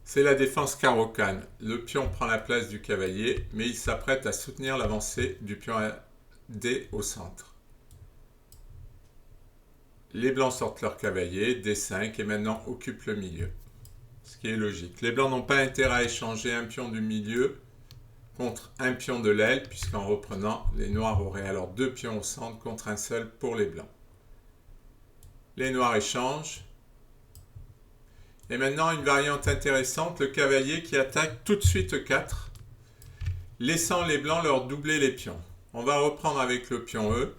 C'est la défense carocane. Le pion prend la place du cavalier, mais il s'apprête à soutenir l'avancée du pion D au centre. Les blancs sortent leur cavalier, D5, et maintenant occupent le milieu. Ce qui est logique. Les blancs n'ont pas intérêt à échanger un pion du milieu contre un pion de l'aile, puisqu'en reprenant, les noirs auraient alors deux pions au centre contre un seul pour les blancs. Les noirs échangent. Et maintenant, une variante intéressante, le cavalier qui attaque tout de suite E4, laissant les blancs leur doubler les pions. On va reprendre avec le pion E,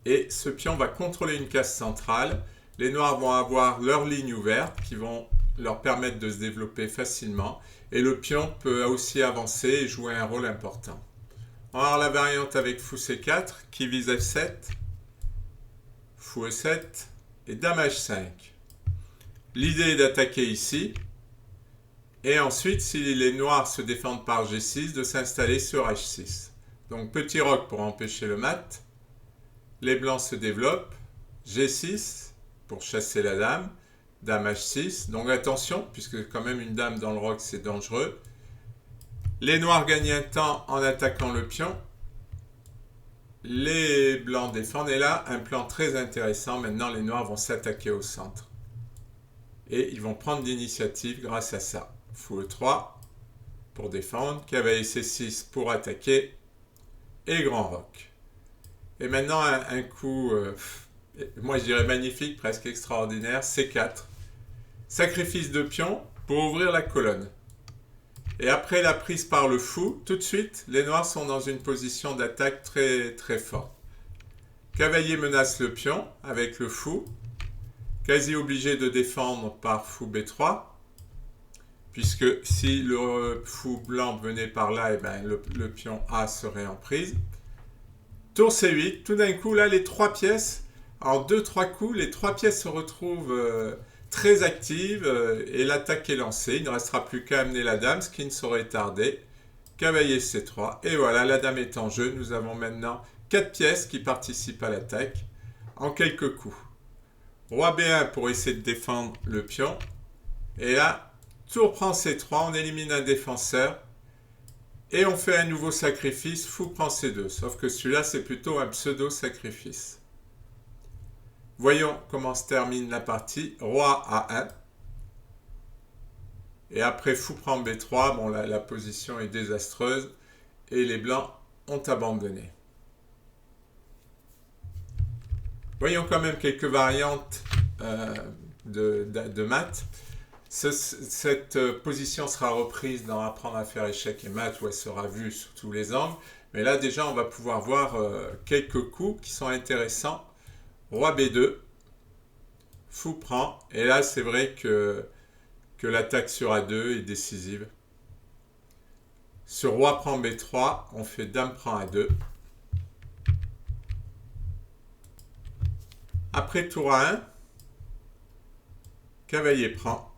et ce pion va contrôler une case centrale. Les noirs vont avoir leur ligne ouverte qui vont leur permettre de se développer facilement, et le pion peut aussi avancer et jouer un rôle important. On va avoir la variante avec fou C4 qui vise F7, fou E7 et dame H5. L'idée est d'attaquer ici, et ensuite, si les noirs se défendent par G6, de s'installer sur H6. Donc petit roc pour empêcher le mat. Les blancs se développent, G6 pour chasser la dame, dame H6. Donc attention, puisque quand même une dame dans le roc c'est dangereux. Les noirs gagnent un temps en attaquant le pion. Les blancs défendent, et là, un plan très intéressant. Maintenant, les noirs vont s'attaquer au centre. Et ils vont prendre l'initiative grâce à ça. Fou E3 pour défendre, cavalier C6 pour attaquer, et grand roc. Et maintenant, un coup, moi je dirais magnifique, presque extraordinaire, C4. Sacrifice de pion pour ouvrir la colonne. Et après la prise par le fou, tout de suite, les noirs sont dans une position d'attaque très très forte. Cavalier menace le pion avec le fou, quasi obligé de défendre par fou B3, puisque si le fou blanc venait par là, et ben le pion A serait en prise. Tour C8, tout d'un coup, là, les trois pièces, en 2-3 coups, les trois pièces se retrouvent très actives et l'attaque est lancée. Il ne restera plus qu'à amener la dame, ce qui ne saurait tarder. Cavalier C3, et voilà, la dame est en jeu. Nous avons maintenant 4 pièces qui participent à l'attaque en quelques coups. Roi B1 pour essayer de défendre le pion. Et là, tour prend C3, on élimine un défenseur. Et on fait un nouveau sacrifice, fou prend C2. Sauf que celui-là, c'est plutôt un pseudo-sacrifice. Voyons comment se termine la partie. Roi A1. Et après, fou prend B3. Bon, la position est désastreuse. Et les blancs ont abandonné. Voyons quand même quelques variantes de maths. Cette position sera reprise dans Apprendre à faire échec et maths, où elle sera vue sous tous les angles. Mais là, déjà, on va pouvoir voir quelques coups qui sont intéressants. Roi B2, fou prend. Et là, c'est vrai que l'attaque sur A2 est décisive. Sur roi prend B3, on fait dame prend A2. Après tour A1, cavalier prend.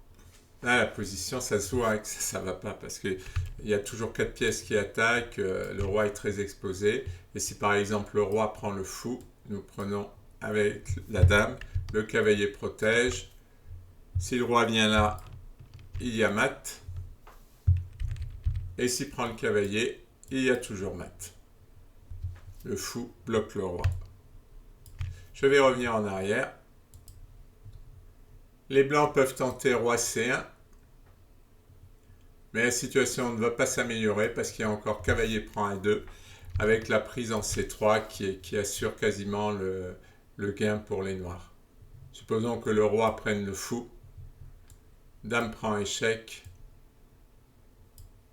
Là, la position, ça se voit que ça ne va pas, parce qu'il y a toujours 4 pièces qui attaquent, le roi est très exposé. Et si par exemple le roi prend le fou, nous prenons avec la dame, le cavalier protège. Si le roi vient là, il y a mat. Et s'il prend le cavalier, il y a toujours mat. Le fou bloque le roi. Je vais revenir en arrière. Les blancs peuvent tenter roi C1. Mais la situation ne va pas s'améliorer parce qu'il y a encore cavalier prend A2 avec la prise en C3 qui assure quasiment le gain pour les noirs. Supposons que le roi prenne le fou. Dame prend échec.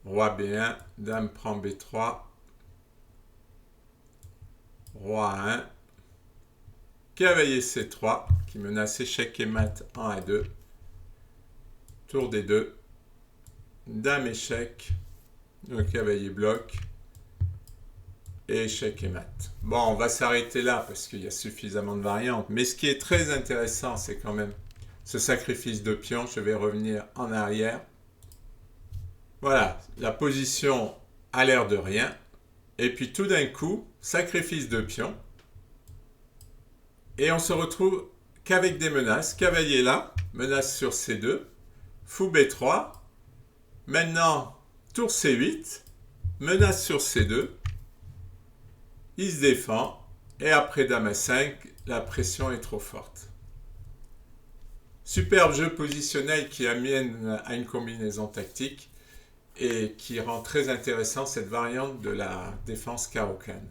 Roi B1. Dame prend B3. Roi A1. Cavalier C3 qui menace échec et mat en A2. Tour D2. Dame échec. Le cavalier bloque. Et échec et mat. Bon, on va s'arrêter là parce qu'il y a suffisamment de variantes. Mais ce qui est très intéressant, c'est quand même ce sacrifice de pion. Je vais revenir en arrière. Voilà, la position a l'air de rien. Et puis tout d'un coup, sacrifice de pion. Et on se retrouve qu'avec des menaces. Cavalier là, menace sur C2, fou B3, Maintenant, tour C8, menace sur C2, il se défend, et après dame A5, la pression est trop forte. Superbe jeu positionnel qui amène à une combinaison tactique et qui rend très intéressant cette variante de la défense Caro-Can.